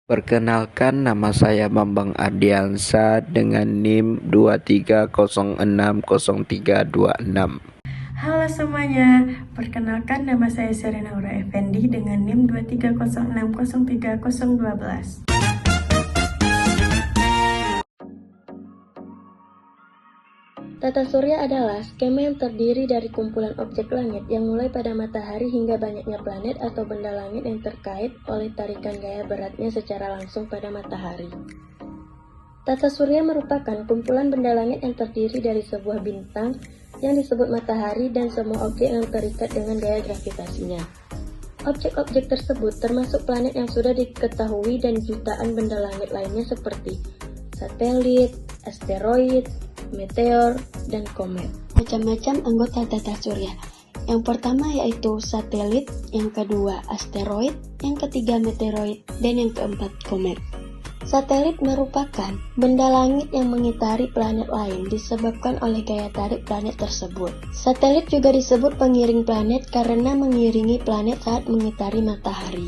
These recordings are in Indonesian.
Perkenalkan, nama saya Bambang Ardiansa dengan NIM 23060326. Halo semuanya, perkenalkan nama saya Serena Aura Effendi dengan NIM 23060312. Tata surya adalah skema yang terdiri dari kumpulan objek langit yang mulai pada matahari hingga banyaknya planet atau benda langit yang terkait oleh tarikan gaya beratnya secara langsung pada matahari. Tata surya merupakan kumpulan benda langit yang terdiri dari sebuah bintang yang disebut matahari dan semua objek yang terikat dengan gaya gravitasinya. Objek-objek tersebut termasuk planet yang sudah diketahui dan jutaan benda langit lainnya seperti satelit, asteroid, meteor, dan komet. Macam-macam anggota tata surya. Yang pertama yaitu satelit, yang kedua asteroid, yang ketiga meteoroid, dan yang keempat komet. Satelit merupakan benda langit yang mengitari planet lain disebabkan oleh gaya tarik planet tersebut. Satelit juga disebut pengiring planet karena mengiringi planet saat mengitari matahari.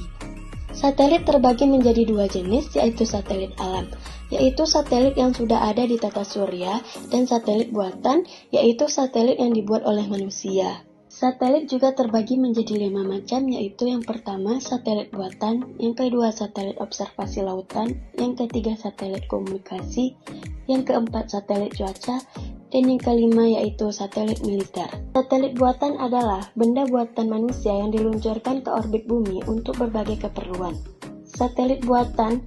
Satelit terbagi menjadi dua jenis, yaitu satelit alam, yaitu satelit yang sudah ada di tata surya, dan satelit buatan, yaitu satelit yang dibuat oleh manusia. Satelit juga terbagi menjadi 5 macam, yaitu yang pertama satelit buatan, yang kedua satelit observasi lautan, yang ketiga satelit komunikasi, yang keempat satelit cuaca, dan yang kelima yaitu satelit militer. Satelit buatan adalah benda buatan manusia yang diluncurkan ke orbit bumi untuk berbagai keperluan. Satelit buatan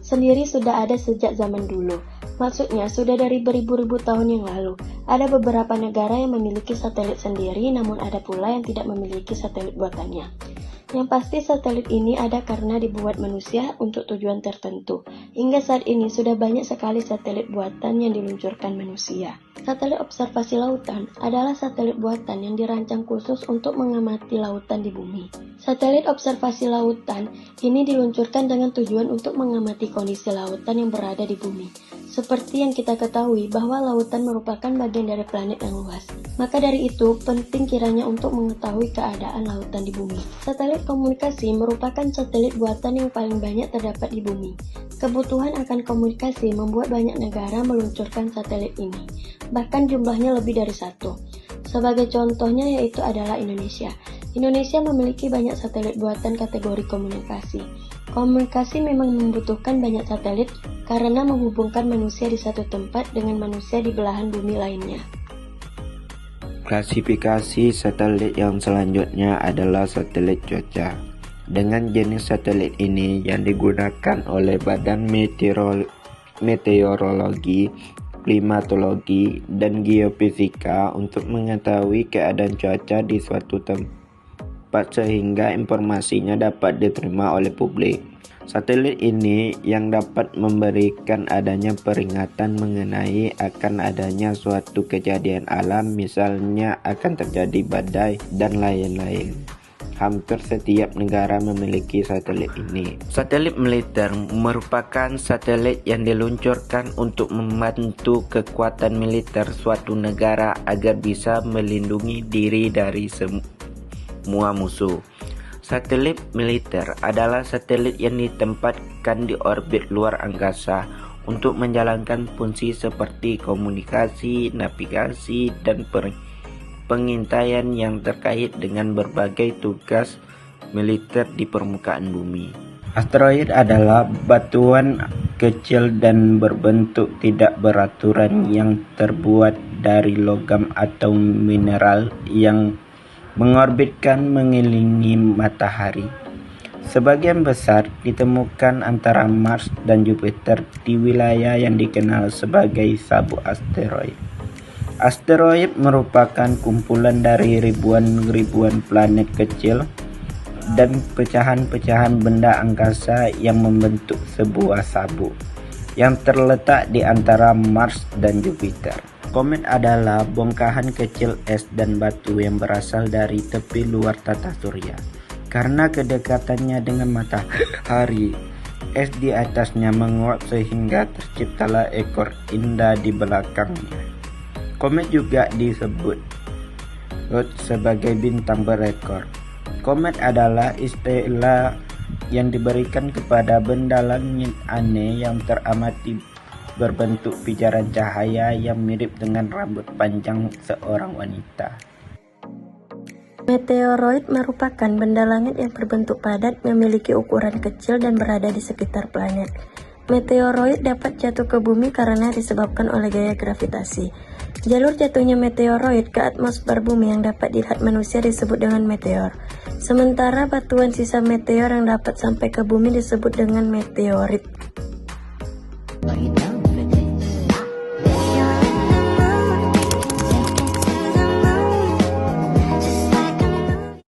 sendiri sudah ada sejak zaman dulu. Maksudnya sudah dari beribu-ribu tahun yang lalu. Ada beberapa negara yang memiliki satelit sendiri, namun ada pula yang tidak memiliki satelit buatannya. Yang pasti satelit ini ada karena dibuat manusia untuk tujuan tertentu. Hingga saat ini sudah banyak sekali satelit buatan yang diluncurkan manusia. Satelit observasi lautan adalah satelit buatan yang dirancang khusus untuk mengamati lautan di bumi. Satelit observasi lautan ini diluncurkan dengan tujuan untuk mengamati kondisi lautan yang berada di bumi. Seperti yang kita ketahui bahwa lautan merupakan bagian dari planet yang luas. Maka dari itu, penting kiranya untuk mengetahui keadaan lautan di bumi. Satelit komunikasi merupakan satelit buatan yang paling banyak terdapat di bumi. Kebutuhan akan komunikasi membuat banyak negara meluncurkan satelit ini. Bahkan jumlahnya lebih dari satu. Sebagai contohnya yaitu adalah Indonesia. Indonesia memiliki banyak satelit buatan kategori komunikasi. Komunikasi memang membutuhkan banyak satelit karena menghubungkan manusia di satu tempat dengan manusia di belahan bumi lainnya. Klasifikasi satelit yang selanjutnya adalah satelit cuaca. Dengan jenis satelit ini yang digunakan oleh Badan Meteorologi, Klimatologi, dan Geofisika untuk mengetahui keadaan cuaca di suatu tempat sehingga informasinya dapat diterima oleh publik. Satelit ini yang dapat memberikan adanya peringatan mengenai akan adanya suatu kejadian alam, misalnya akan terjadi badai dan lain-lain. Hampir setiap negara memiliki satelit ini. Satelit militer merupakan satelit yang diluncurkan untuk membantu kekuatan militer suatu negara agar bisa melindungi diri dari semua musuh. Satelit militer adalah satelit yang ditempatkan di orbit luar angkasa untuk menjalankan fungsi seperti komunikasi, navigasi, dan pengintaian yang terkait dengan berbagai tugas militer di permukaan bumi. Asteroid adalah batuan kecil dan berbentuk tidak beraturan yang terbuat dari logam atau mineral yang mengorbitkan mengelilingi matahari. Sebagian besar ditemukan antara Mars dan Jupiter di wilayah yang dikenal sebagai sabuk asteroid. Asteroid merupakan kumpulan dari ribuan planet kecil dan pecahan-pecahan benda angkasa yang membentuk sebuah sabuk yang terletak di antara Mars dan Jupiter. Komet adalah bongkahan kecil es dan batu yang berasal dari tepi luar tata surya. Karena kedekatannya dengan matahari, es di atasnya menguap sehingga terciptalah ekor indah di belakangnya. Komet juga disebut sebagai bintang berekor. Komet adalah istilah yang diberikan kepada benda langit aneh yang teramati berbentuk pijaran cahaya yang mirip dengan rambut panjang seorang wanita. Meteoroid merupakan benda langit yang berbentuk padat, memiliki ukuran kecil dan berada di sekitar planet. Meteoroid dapat jatuh ke bumi karena disebabkan oleh gaya gravitasi. Jalur jatuhnya meteoroid ke atmosfer bumi yang dapat dilihat manusia disebut dengan meteor. Sementara batuan sisa meteor yang dapat sampai ke bumi disebut dengan meteorit.